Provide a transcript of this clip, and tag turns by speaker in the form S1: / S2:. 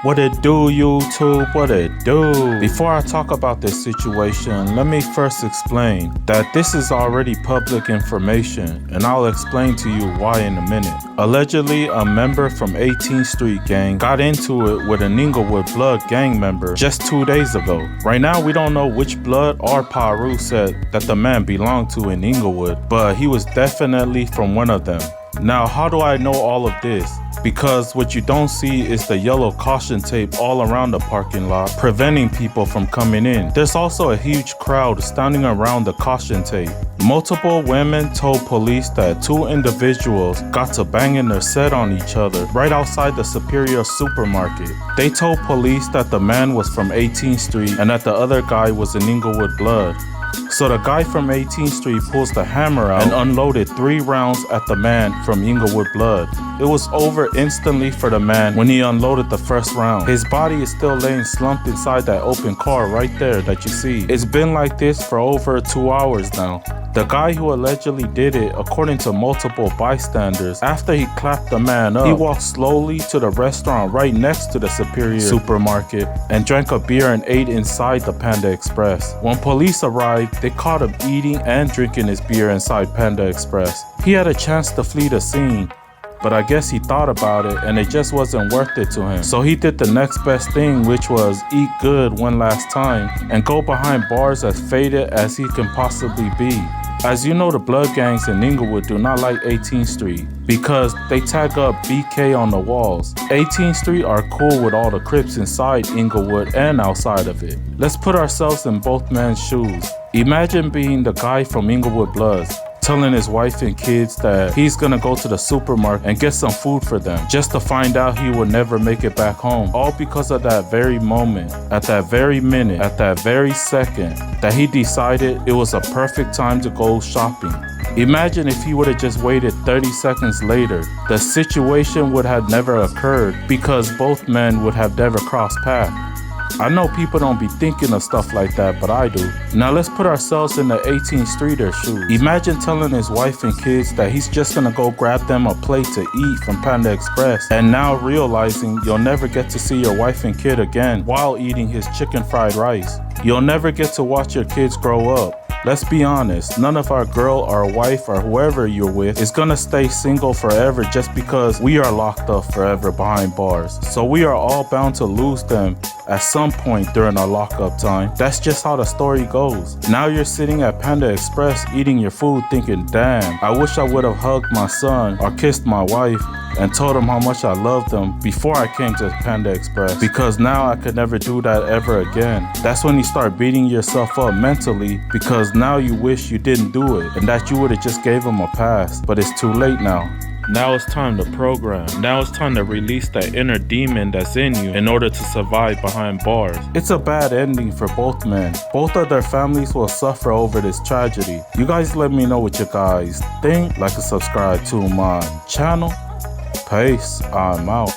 S1: What it do, YouTube? What it do? Before I talk about this situation, let me first explain that this is already public information, and I'll explain to you why in a minute. Allegedly, a member from 18th Street gang got into it with an Inglewood Blood gang member just 2 days ago. Right now, we don't know which blood or Paru said that the man belonged to in Inglewood, but he was definitely from one of them. Now, how do I know all of this? Because what you don't see is the yellow caution tape all around the parking lot, preventing people from coming in. There's also a huge crowd standing around the caution tape. Multiple women told police that two individuals got to banging their set on each other right outside the Superior supermarket. They told police that the man was from 18th Street and that the other guy was in Inglewood Blood. So the guy from 18th Street pulls the hammer out and unloaded 3 rounds at the man from Inglewood Blood. It was over instantly for the man when he unloaded the first round. His body is still laying slumped inside that open car right there that you see. It's been like this for over 2 hours now. The guy who allegedly did it, according to multiple bystanders, after he clapped the man up, he walked slowly to the restaurant right next to the Superior supermarket and drank a beer and ate inside the Panda Express. When police arrived, they caught him eating and drinking his beer inside Panda Express. He had a chance to flee the scene, but I guess he thought about it and it just wasn't worth it to him. So he did the next best thing, which was eat good one last time and go behind bars as faded as he can possibly be. As you know, the blood gangs in Inglewood do not like 18th Street because they tag up BK on the walls. 18th Street are cool with all the Crips inside Inglewood and outside of it. Let's put ourselves in both men's shoes. Imagine being the guy from Inglewood Bloods, telling his wife and kids that he's gonna go to the supermarket and get some food for them, just to find out he would never make it back home. All because of that very moment, at that very minute, at that very second, that he decided it was a perfect time to go shopping. Imagine if he would have just waited 30 seconds later. The situation would have never occurred because both men would have never crossed paths. I know people don't be thinking of stuff like that, but I do. Now let's put ourselves in the 18th Streeter shoes. Imagine telling his wife and kids that he's just gonna go grab them a plate to eat from Panda Express, and now realizing you'll never get to see your wife and kid again while eating his chicken fried rice. You'll never get to watch your kids grow up. Let's be honest, none of our girl or wife or whoever you're with is gonna stay single forever just because we are locked up forever behind bars. So we are all bound to lose them at some point during our lockup time. That's just how the story goes. Now you're sitting at Panda Express eating your food thinking, damn, I wish I would have hugged my son or kissed my wife and told him how much I loved them before I came to Panda Express, because now I could never do that ever again. That's when you start beating yourself up mentally because now you wish you didn't do it and that you would have just gave him a pass, but it's too late now. Now it's time to program. Now it's time to release that inner demon that's in you in order to survive behind bars. It's a bad ending for both men. Both of their families will suffer over this tragedy. You guys let me know what you guys think. Like and subscribe to my channel. Peace. I'm out.